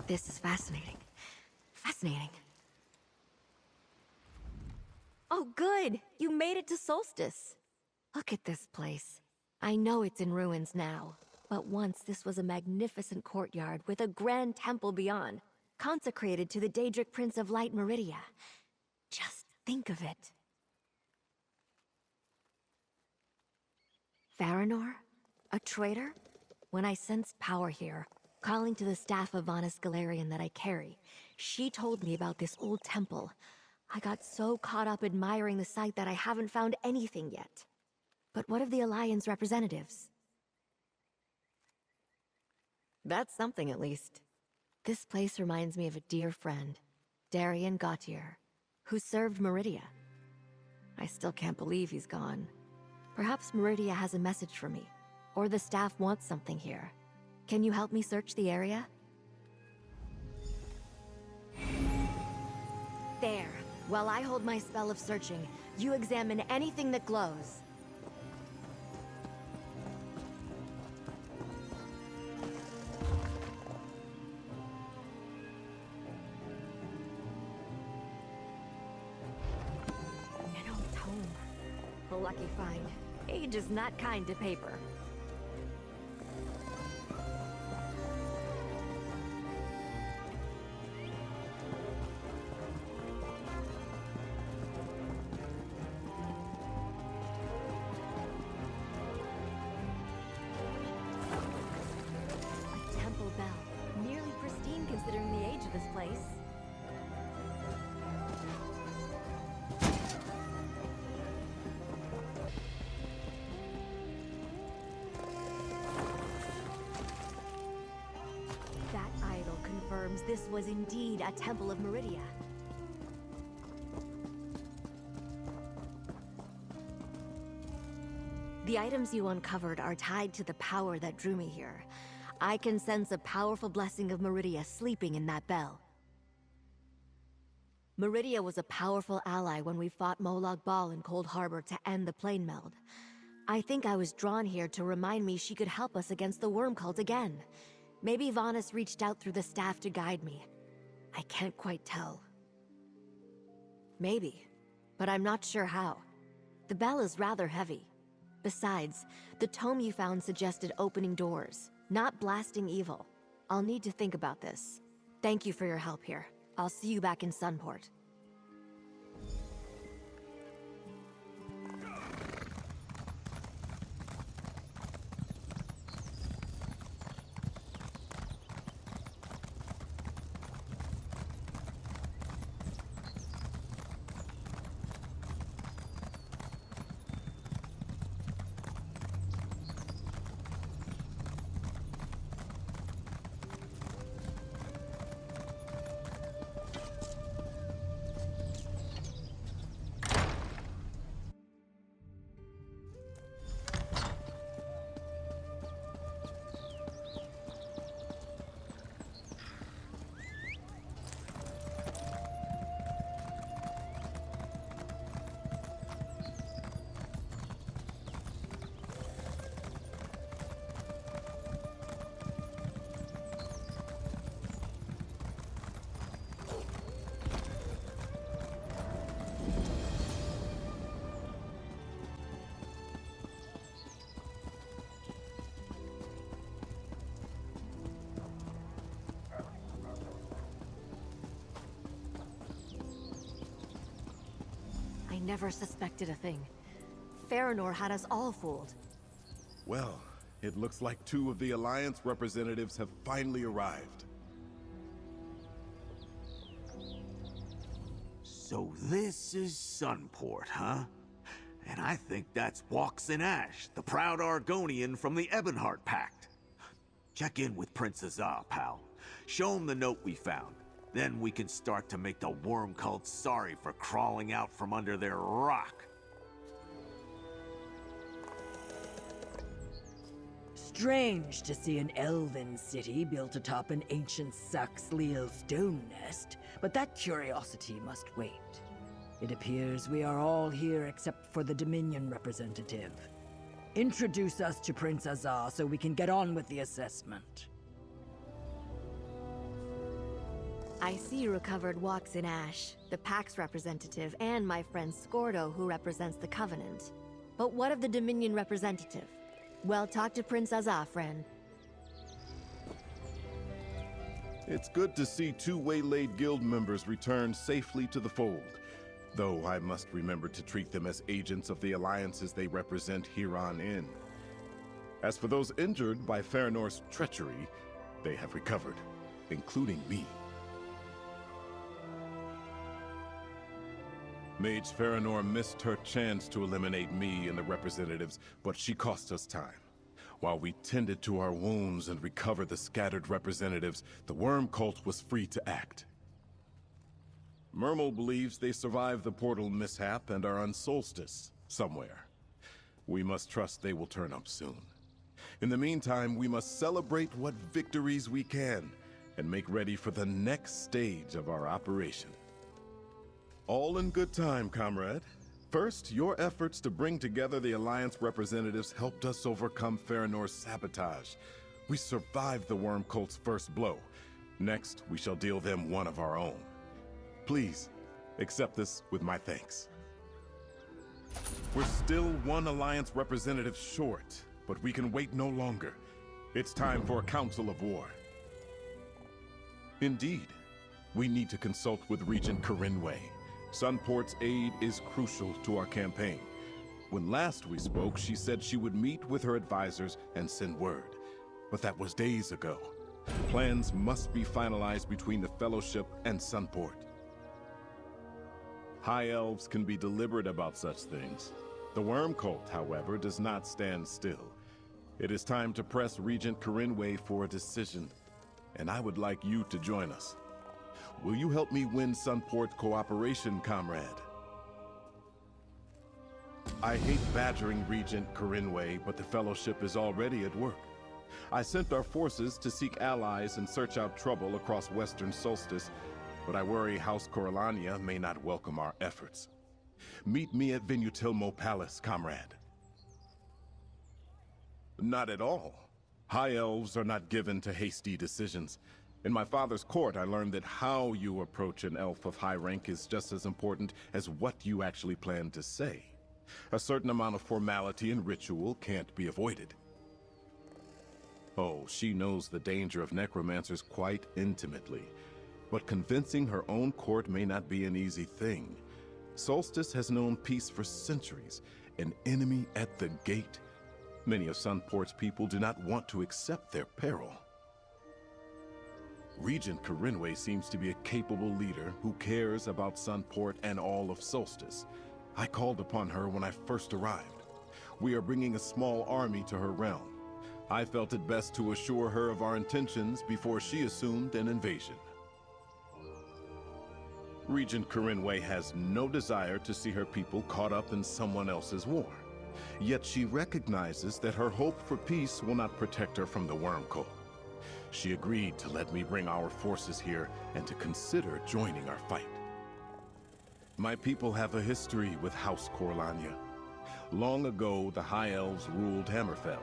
This is fascinating. Fascinating. Oh, good! You made it to Solstice! Look at this place. I know it's in ruins now, but once this was a magnificent courtyard with a grand temple beyond, consecrated to the Daedric Prince of Light Meridia. Just think of it. Faranor? A traitor? When I sensed power here, calling to the staff of Vanus Galarian that I carry, she told me about this old temple. I got so caught up admiring the site that I haven't found anything yet. But what of the Alliance representatives? That's something, at least. This place reminds me of a dear friend, Darian Gautier, who served Meridia. I still can't believe he's gone. Perhaps Meridia has a message for me, or the staff wants something here. Can you help me search the area? There. While I hold my spell of searching, you examine anything that glows. An old tome. A lucky find. Age is not kind to paper. Considering the age of this place. That idol confirms this was indeed a temple of Meridia. The items you uncovered are tied to the power that drew me here. I can sense a powerful blessing of Meridia sleeping in that bell. Meridia was a powerful ally when we fought Molag Bal in Cold Harbor to end the plane meld. I think I was drawn here to remind me she could help us against the worm cult again. Maybe Vanus reached out through the staff to guide me. I can't quite tell. Maybe, but I'm not sure how. The bell is rather heavy. Besides, the tome you found suggested opening doors, not blasting evil. I'll need to think about this. Thank you for your help here. I'll see you back in Sunport. I never suspected a thing. Faranor had us all fooled. Well, it looks like 2 of the Alliance representatives have finally arrived. So this is Sunport, huh? And I think that's Walksin Ash, the proud Argonian from the Ebonheart Pact. Check in with Prince Azah, pal. Show him the note we found. Then we can start to make the worm cult sorry for crawling out from under their rock. Strange to see an elven city built atop an ancient Saxhleel stone nest, but that curiosity must wait. It appears we are all here except for the Dominion representative. Introduce us to Prince Azah so we can get on with the assessment. I see you recovered Walks in Ash, the Pax representative, and my friend Scordo, who represents the Covenant. But what of the Dominion representative? Well, talk to Prince Azah, friend. It's good to see two waylaid guild members return safely to the fold, though I must remember to treat them as agents of the alliances they represent here on in. As for those injured by Faranor's treachery, they have recovered, including me. Mage Faranor missed her chance to eliminate me and the representatives, but she cost us time. While we tended to our wounds and recovered the scattered representatives, the Worm Cult was free to act. Mermal believes they survived the portal mishap and are on Solstice, somewhere. We must trust they will turn up soon. In the meantime, we must celebrate what victories we can, and make ready for the next stage of our operation. All in good time, comrade. First, your efforts to bring together the Alliance representatives helped us overcome Faranor's sabotage. We survived the Worm Cult's first blow. Next, we shall deal them one of our own. Please, accept this with my thanks. We're still one Alliance representative short, but we can wait no longer. It's time for a council of war. Indeed, we need to consult with Regent Corinway. Sunport's aid is crucial to our campaign. When last we spoke, she said she would meet with her advisors and send word. But that was days ago. Plans must be finalized between the Fellowship and Sunport. High Elves can be deliberate about such things. The Worm Cult, however, does not stand still. It is time to press Regent Corinway for a decision, and I would like you to join us. Will you help me win Sunport cooperation, comrade? I hate badgering Regent Corinway, but the Fellowship is already at work. I sent our forces to seek allies and search out trouble across Western Solstice, but I worry House Coralania may not welcome our efforts. Meet me at Venutilmo Palace, comrade. Not at all. High Elves are not given to hasty decisions. In my father's court, I learned that how you approach an elf of high rank is just as important as what you actually plan to say. A certain amount of formality and ritual can't be avoided. Oh, she knows the danger of necromancers quite intimately. But convincing her own court may not be an easy thing. Solstice has known peace for centuries, an enemy at the gate. Many of Sunport's people do not want to accept their peril. Regent Corinway seems to be a capable leader who cares about Sunport and all of Solstice. I called upon her when I first arrived. We are bringing a small army to her realm. I felt it best to assure her of our intentions before she assumed an invasion. Regent Corinway has no desire to see her people caught up in someone else's war. Yet she recognizes that her hope for peace will not protect her from the Worm Cult. She agreed to let me bring our forces here and to consider joining our fight. My people have a history with House Coralania. Long ago, the High Elves ruled Hammerfell.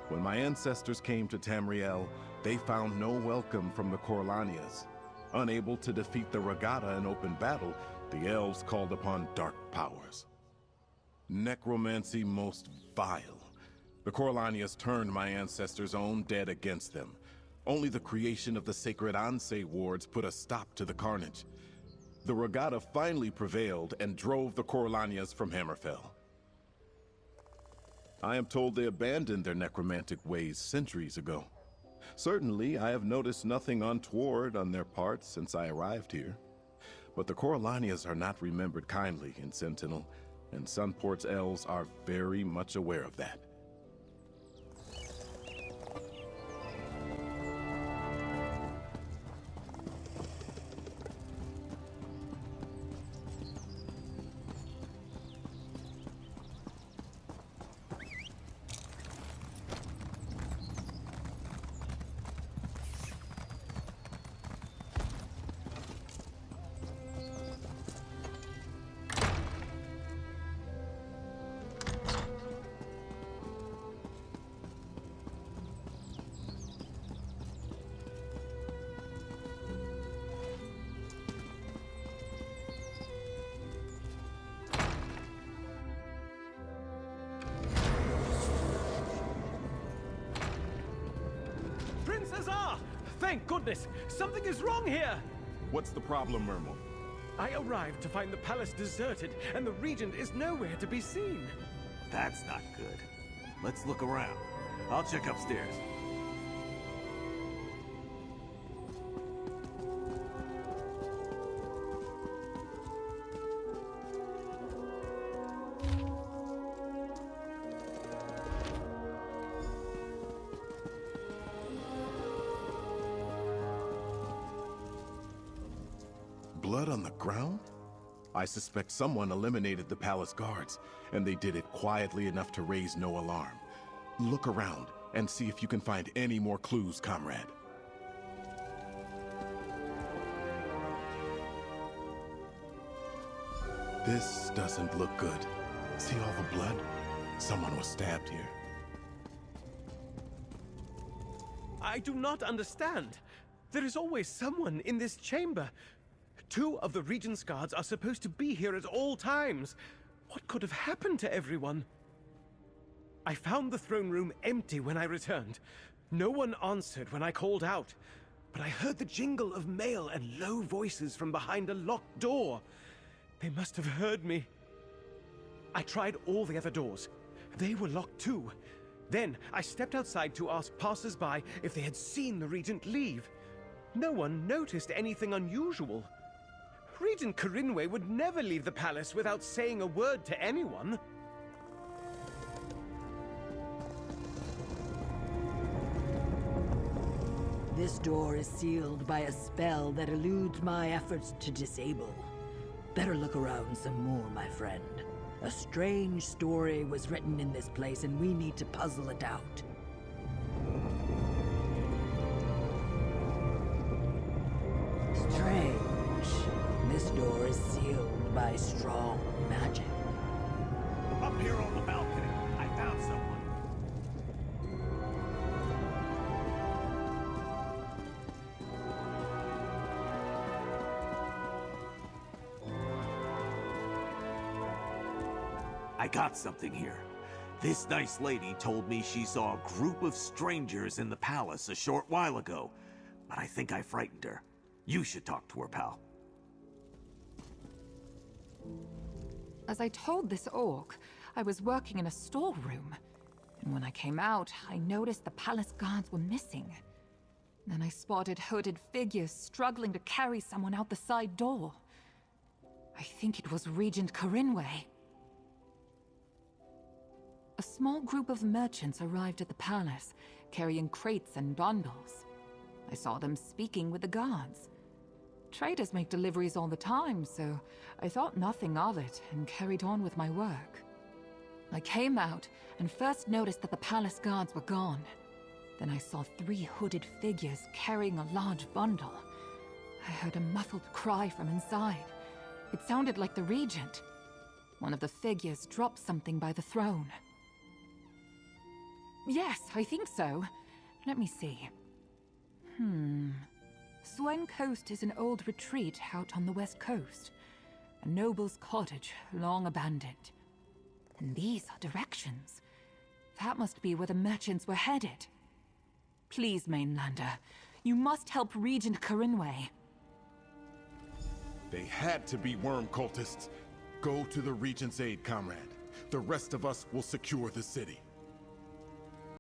When my ancestors came to Tamriel, they found no welcome from the Coralanias. Unable to defeat the Regatta in open battle, the Elves called upon dark powers. Necromancy most vile. The Coralanias turned my ancestors' own dead against them. Only the creation of the sacred Anse wards put a stop to the carnage. The Regatta finally prevailed and drove the Coralanias from Hammerfell. I am told they abandoned their necromantic ways centuries ago. Certainly, I have noticed nothing untoward on their part since I arrived here. But the Coralanias are not remembered kindly in Sentinel, and Sunport's elves are very much aware of that. Thank goodness! Something is wrong here! What's the problem, Mermal? I arrived to find the palace deserted, and the regent is nowhere to be seen. That's not good. Let's look around. I'll check upstairs. Blood on the ground? I suspect someone eliminated the palace guards, and they did it quietly enough to raise no alarm. Look around and see if you can find any more clues, comrade. This doesn't look good. See all the blood? Someone was stabbed here. I do not understand. There is always someone in this chamber. 2 of the regent's guards are supposed to be here at all times. What could have happened to everyone? I found the throne room empty when I returned. No one answered when I called out, but I heard the jingle of mail and low voices from behind a locked door. They must have heard me. I tried all the other doors. They were locked too. Then I stepped outside to ask passers-by if they had seen the regent leave. No one noticed anything unusual. Regent Corinway would never leave the palace without saying a word to anyone. This door is sealed by a spell that eludes my efforts to disable. Better look around some more, my friend. A strange story was written in this place, and we need to puzzle it out. Strange. This door is sealed by strong magic. Up here on the balcony, I found someone. I got something here. This nice lady told me she saw a group of strangers in the palace a short while ago, but I think I frightened her. You should talk to her, pal. As I told this orc, I was working in a storeroom. And when I came out, I noticed the palace guards were missing. Then I spotted hooded figures struggling to carry someone out the side door. I think it was Regent Corinway. A small group of merchants arrived at the palace, carrying crates and bundles. I saw them speaking with the guards. Traders make deliveries all the time, so I thought nothing of it and carried on with my work. I came out and first noticed that the palace guards were gone. Then I saw 3 hooded figures carrying a large bundle. I heard a muffled cry from inside. It sounded like the regent. One of the figures dropped something by the throne. Yes, I think so. Let me see. Swen Coast is an old retreat out on the west coast. A noble's cottage, long abandoned. And these are directions. That must be where the merchants were headed. Please, Mainlander, you must help Regent Corinway. They had to be worm cultists. Go to the Regent's aid, comrade. The rest of us will secure the city.